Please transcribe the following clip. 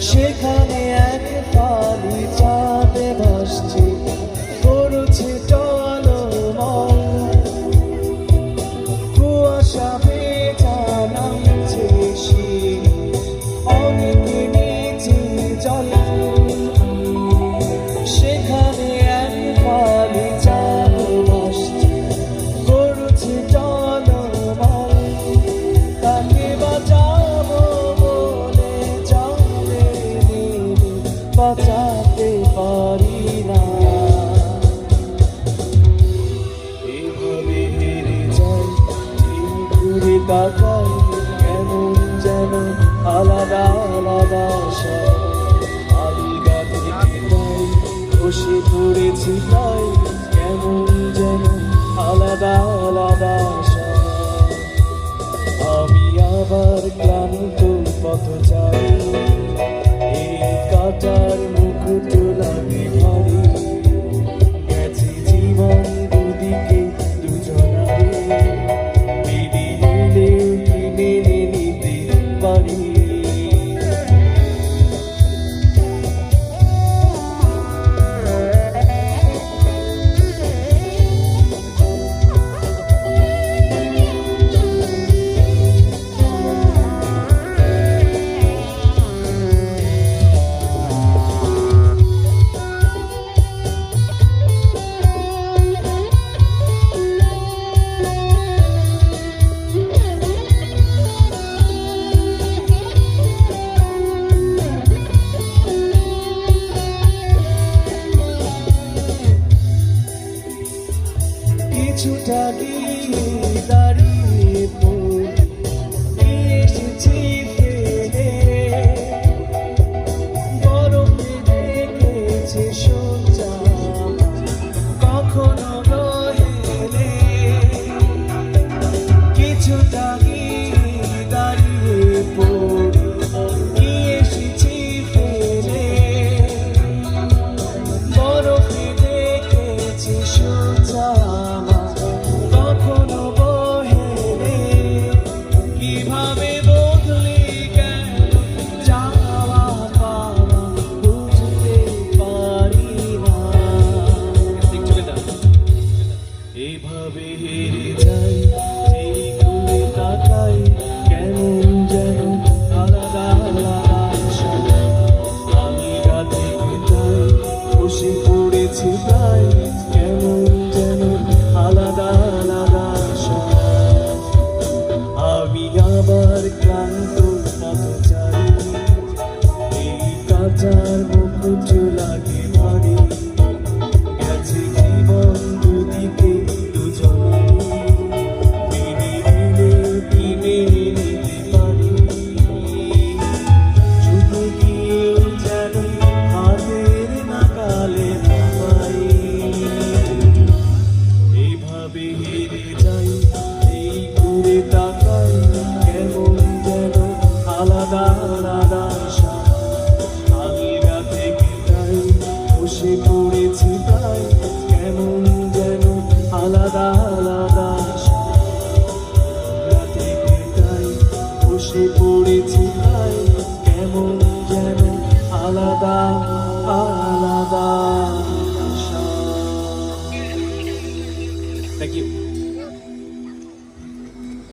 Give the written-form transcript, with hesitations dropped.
সেখানে এক ফালি চাঁদে ভাসছে করছে টলমল কুয়াশা ভেজা নামছে শীত অনেক নিচে জল সেখানে এক ফালি চাঁদ ভাসছে করছে টলমল তাকে বাঁচাবো বাঁচাতে পারি না এভাবে হেরে যাই ঘুরে তাকাই কেমন যেন আলাদা আলাদা আলগা থেকে তাই বসে পড়েছি তাই কেমন যেন আলাদা আলাদা আমি আবার ক্লান্ত পথ চাই কাটার মুকুট লাগে ভারী গেছে জীবন দুদিকে দুজনারে বেরিয়ে কিনে নিতে পারি কিছুটা গিয়ে দাঁড়িয়ে পড়ে এসেছি ফেলে বরফে ঢেকেছে সূর্যা কখনো রহেলে কিছুটা গিয়ে দাঁড়িয়ে পড়ে এসেছি ফেলে বরফে ঢেকেছে সূর্যা কিভাবে বদলে গেল যাওয়া পাওয়া বুঝতে পারি না এভাবে হেরে যাই এই ঘুরে তাকাই কেমন যেন আলাদা আলাদা আমি রাতে তাই বসে পড়েছি তাই কেমন যেন আলাদা আলাদা আমি আবার ক্লান্ত পথ চাই এই কাঁচার মুকুট লাগে ভারী গেছে জীবন দুদিকে দুজনে কিনে নিতে পারি শুধু গিয়েও যেন হাতের নাগালে পাই এইভাবে হেরে যাই এই ঘুরে তাকাই কেমন যেন আলাদা আলাদা আলগা থেকে তাই বসে পড়েছি তাই কেমন যেন আলাদা আলাদা আলগা থেকে তাই বসে পড়েছি তাই কেমন যেন আলাদা আলাদা। Thank you.